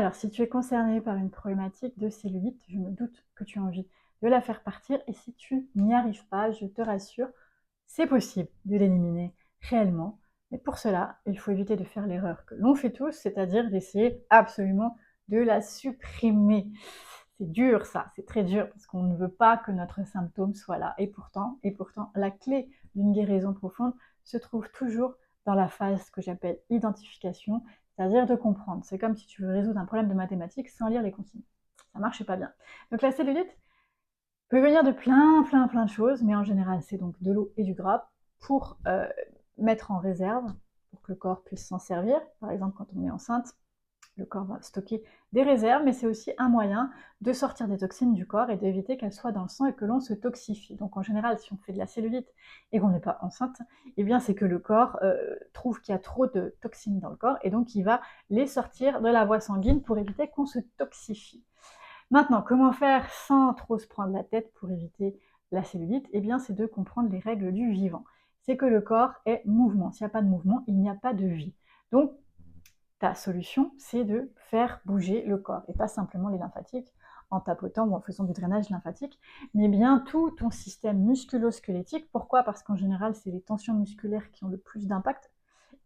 Alors, si tu es concerné par une problématique de cellulite, je me doute que tu as envie de la faire partir. Et si tu n'y arrives pas, je te rassure, c'est possible de l'éliminer réellement. Mais pour cela, il faut éviter de faire l'erreur que l'on fait tous, c'est-à-dire d'essayer absolument de la supprimer. C'est dur ça, c'est très dur parce qu'on ne veut pas que notre symptôme soit là. Et pourtant, la clé d'une guérison profonde se trouve toujours dans la phase que j'appelle identification, c'est-à-dire de comprendre. C'est comme si tu veux résoudre un problème de mathématiques sans lire les consignes. Ça marche pas bien. Donc la cellulite peut venir de plein de choses, mais en général, c'est donc de l'eau et du gras pour mettre en réserve, pour que le corps puisse s'en servir. Par exemple, quand on est enceinte, le corps va stocker des réserves, mais c'est aussi un moyen de sortir des toxines du corps et d'éviter qu'elles soient dans le sang et que l'on se toxifie. Donc en général, si on fait de la cellulite et qu'on n'est pas enceinte, eh bien c'est que le corps trouve qu'il y a trop de toxines dans le corps et donc il va les sortir de la voie sanguine pour éviter qu'on se toxifie. Maintenant, comment faire sans trop se prendre la tête pour éviter la cellulite? Eh bien, c'est de comprendre les règles du vivant. C'est que le corps est mouvement. S'il n'y a pas de mouvement, il n'y a pas de vie. Donc, ta solution, c'est de faire bouger le corps, et pas simplement les lymphatiques en tapotant ou en faisant du drainage lymphatique, mais bien tout ton système musculo-squelettique. Pourquoi? Parce qu'en général, c'est les tensions musculaires qui ont le plus d'impact,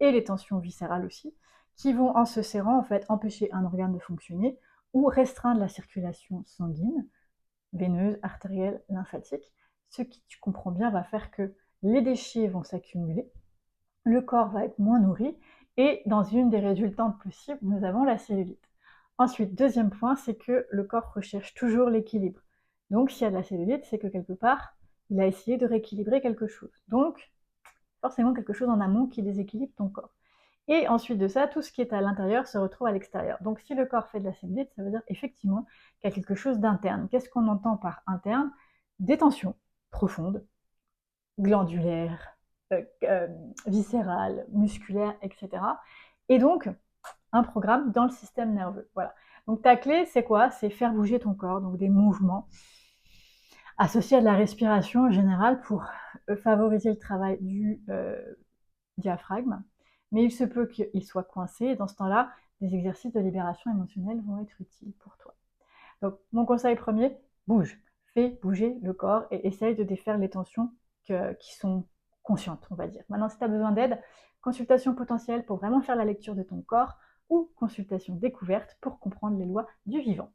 et les tensions viscérales aussi, qui vont, en se serrant, en fait, empêcher un organe de fonctionner ou restreindre la circulation sanguine, veineuse, artérielle, lymphatique, ce qui, tu comprends bien, va faire que les déchets vont s'accumuler, le corps va être moins nourri, et dans une des résultantes possibles, nous avons la cellulite. Ensuite, deuxième point, c'est que le corps recherche toujours l'équilibre. Donc, s'il y a de la cellulite, c'est que quelque part, il a essayé de rééquilibrer quelque chose. Donc, forcément quelque chose en amont qui déséquilibre ton corps. Et ensuite de ça, tout ce qui est à l'intérieur se retrouve à l'extérieur. Donc si le corps fait de la cellulite, ça veut dire effectivement qu'il y a quelque chose d'interne. Qu'est-ce qu'on entend par interne? Des tensions profondes, glandulaires, viscérales, musculaires, etc. Et donc, un programme dans le système nerveux. Voilà. Donc ta clé, c'est quoi? C'est faire bouger ton corps, donc des mouvements associés à de la respiration en général pour favoriser le travail du diaphragme, mais il se peut qu'il soit coincé, et dans ce temps-là, des exercices de libération émotionnelle vont être utiles pour toi. Donc, mon conseil premier, bouge. Fais bouger le corps et essaye de défaire les tensions qui sont conscientes, on va dire. Maintenant, si tu as besoin d'aide, consultation potentielle pour vraiment faire la lecture de ton corps ou consultation découverte pour comprendre les lois du vivant.